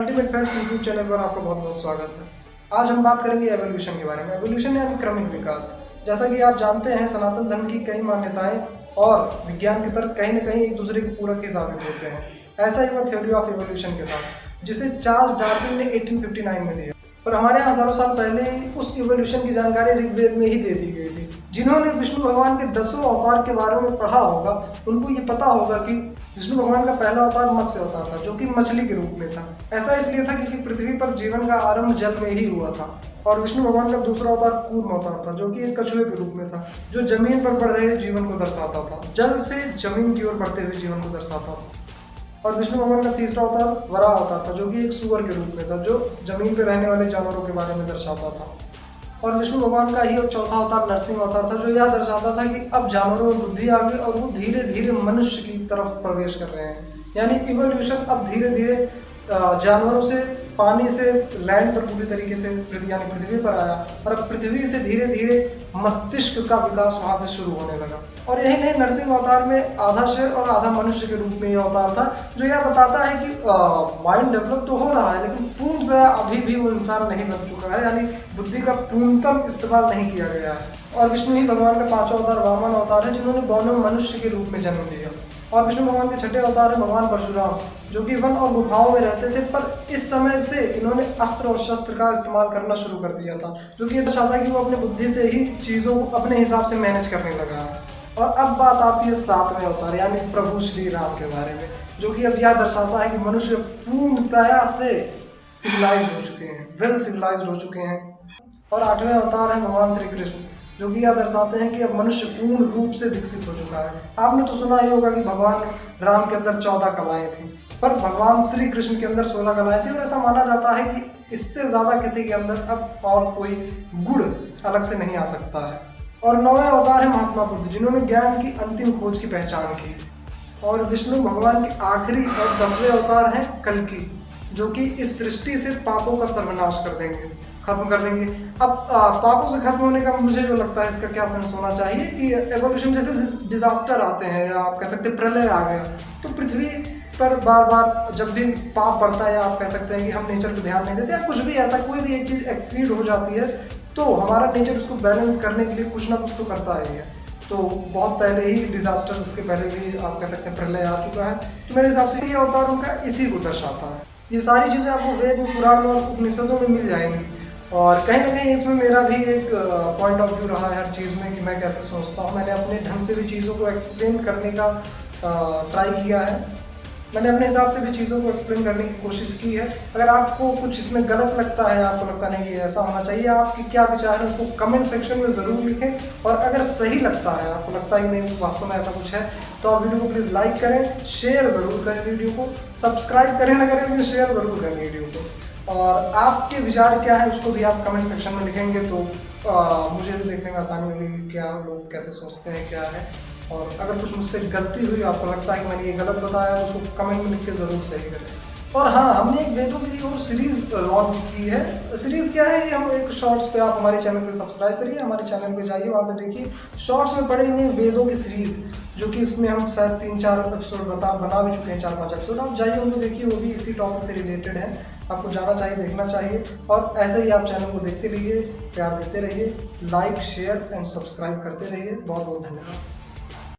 Ultimate facts YouTube channel पर आपका बहुत बहुत स्वागत है। आज हम बात करेंगे एवोल्यूशन के बारे में। एवोल्यूशन यानी क्रमिक विकास। जैसा कि आप जानते हैं, सनातन धर्म की कई मान्यताएं और विज्ञान के तर्क कहीं न कहीं एक दूसरे के पूरक ही साबित होते हैं। ऐसा ही हुआ थ्योरी ऑफ एवोल्यूशन के साथ, जिसे चार्ल्स डार्विन ने 1859 में दिया। पर हमारे यहाँ हजारों साल पहले ही उस इवोल्यूशन की जानकारी ऋग्वेद में ही दे दी गई थी। जिन्होंने विष्णु भगवान के 10 अवतार के बारे में पढ़ा होगा, उनको ये पता होगा कि विष्णु भगवान का पहला अवतार मत्स्य अवतार था, जो कि मछली के रूप में था। ऐसा इसलिए था क्योंकि पृथ्वी पर जीवन का आरंभ जल में ही हुआ था। और विष्णु भगवान का दूसरा अवतार कूर्म अवतार था, जो कि एक कछुए के रूप में था, जो जमीन पर बढ़ रहे जीवन को दर्शाता था, जल से जमीन की ओर बढ़ते हुए जीवन को दर्शाता था। और विष्णु भगवान का तीसरा अवतार वराह अवतार था, जो कि एक सूअर के रूप में था, जो जमीन पर रहने वाले जानवरों के बारे में दर्शाता था। और विष्णु भगवान का ही चौथा अवतार नरसिंह अवतार था, जो यह दर्शाता था कि अब जानवरों में बुद्धि आ गई और वो धीरे धीरे मनुष्य की तरफ प्रवेश कर रहे हैं। यानी इवोल्यूशन अब धीरे धीरे जानवरों से, पानी से लैंड पर पूरी तरीके से यानी पृथ्वी पर आया, और अब पृथ्वी से धीरे धीरे मस्तिष्क का विकास वहां से शुरू होने लगा। और यही नहीं, नरसिंह अवतार में आधा शेर और आधा मनुष्य के रूप में यह अवतार था, जो यह बताता है कि माइंड डेवलप तो हो रहा है, लेकिन पूर्णतः अभी भी वो इंसान नहीं बन चुका है, यानी बुद्धि का पूर्णतम इस्तेमाल नहीं किया गया है। और विष्णु ही भगवान का पांचवा अवतार वामन अवतार है, जिन्होंने गौतम मनुष्य के रूप में जन्म लिया। और विष्णु भगवान के छठे अवतार है भगवान परशुराम, जो कि वन और गुफाओं में रहते थे, पर इस समय से इन्होंने अस्त्र और शस्त्र का इस्तेमाल करना शुरू कर दिया था, जो कि ये दर्शाता है कि वो अपने बुद्धि से ही चीज़ों को अपने हिसाब से मैनेज करने लगा है। और अब बात आती है सातवें अवतार यानी प्रभु श्री राम के बारे में, जो कि अब यह दर्शाता है कि मनुष्य पूर्णतया से सिविलाइज्ड हो चुके हैं, वेल सिविलाइज्ड हो चुके हैं। और आठवें अवतार है भगवान श्री कृष्ण, जो कि यह दर्शाते हैं कि अब मनुष्य पूर्ण रूप से विकसित हो चुका है। आपने तो सुना ही होगा कि भगवान राम के अंदर 14 कलाएं थी, पर भगवान श्री कृष्ण के अंदर 16 कलाएं थी। और ऐसा माना जाता है कि इससे ज्यादा किसी के अंदर अब और कोई गुण अलग से नहीं आ सकता है। और नौवें अवतार है महात्मा बुद्ध, जिन्होंने ज्ञान की अंतिम खोज की पहचान की। और विष्णु भगवान के आखिरी और 10वें अवतार है कल्कि, जो कि इस सृष्टि से पापों का सर्वनाश कर देंगे, खत्म कर देंगे। अब पापों से खत्म होने का मुझे जो लगता है, इसका क्या सेंस होना चाहिए कि एवोल्यूशन जैसे डिजास्टर आते हैं, या आप कह सकते हैं प्रलय आ गया, तो पृथ्वी पर बार बार जब भी पाप बढ़ता है, या आप कह सकते हैं कि हम नेचर पर ध्यान नहीं देते, या कुछ भी ऐसा कोई भी एक चीज एक्सीड हो जाती है, तो हमारा नेचर उसको बैलेंस करने के लिए कुछ ना कुछ तो करता ही है। तो बहुत पहले ही डिजास्टर, इसके पहले भी आप कह सकते हैं प्रलय आ चुका है। तो मेरे हिसाब से ये अवतारों का इसी को दर्शाता है। ये सारी चीजें आपको वेद में, पुराण में और उपनिषदों में मिल जाएंगी। और कहीं ना कहीं इसमें मेरा भी एक पॉइंट ऑफ व्यू रहा है हर चीज़ में, कि मैं कैसे सोचता हूँ। मैंने अपने ढंग से भी चीज़ों को एक्सप्लेन करने का ट्राई किया है। मैंने अपने हिसाब से भी चीज़ों को एक्सप्लेन करने की कोशिश की है। अगर आपको कुछ इसमें गलत लगता है, आपको लगता नहीं कि ऐसा होना चाहिए, आपके क्या विचार है उसको कमेंट सेक्शन में ज़रूर लिखें। और अगर सही लगता है, आपको लगता है कि नहीं वास्तव में ऐसा कुछ है, तो आप वीडियो को प्लीज़ लाइक करें, शेयर ज़रूर करें वीडियो को, सब्सक्राइब करें ना करें, लेकिन शेयर ज़रूर करें वीडियो को। और आपके विचार क्या है उसको भी आप कमेंट सेक्शन में लिखेंगे, तो मुझे भी देखने में आसानी होगी कि क्या लोग कैसे सोचते हैं, क्या है। और अगर कुछ मुझसे गलती हुई, आपको लगता है कि मैंने ये गलत बताया, तो उसको कमेंट में लिख के ज़रूर सही करें। और हाँ, हमने एक वेदों की और सीरीज़ लॉन्च की है। सीरीज़ क्या है कि हम एक शॉर्ट्स पे, आप हमारे चैनल पे सब्सक्राइब करिए, हमारे चैनल पे जाइए, वहाँ पे देखिए शॉर्ट्स में पड़े हुए वेदों की सीरीज़, जो कि इसमें हम शायद 3-4 एपिसोड बना भी चुके हैं, 4-5 एपिसोड। आप जाइए उनको देखिए, वो भी इसी टॉपिक से रिलेटेड है, आपको जाना चाहिए, देखना चाहिए। और ऐसे ही आप चैनल को देखते रहिए, प्यार देते रहिए, लाइक शेयर एंड सब्सक्राइब करते रहिए। बहुत बहुत धन्यवाद।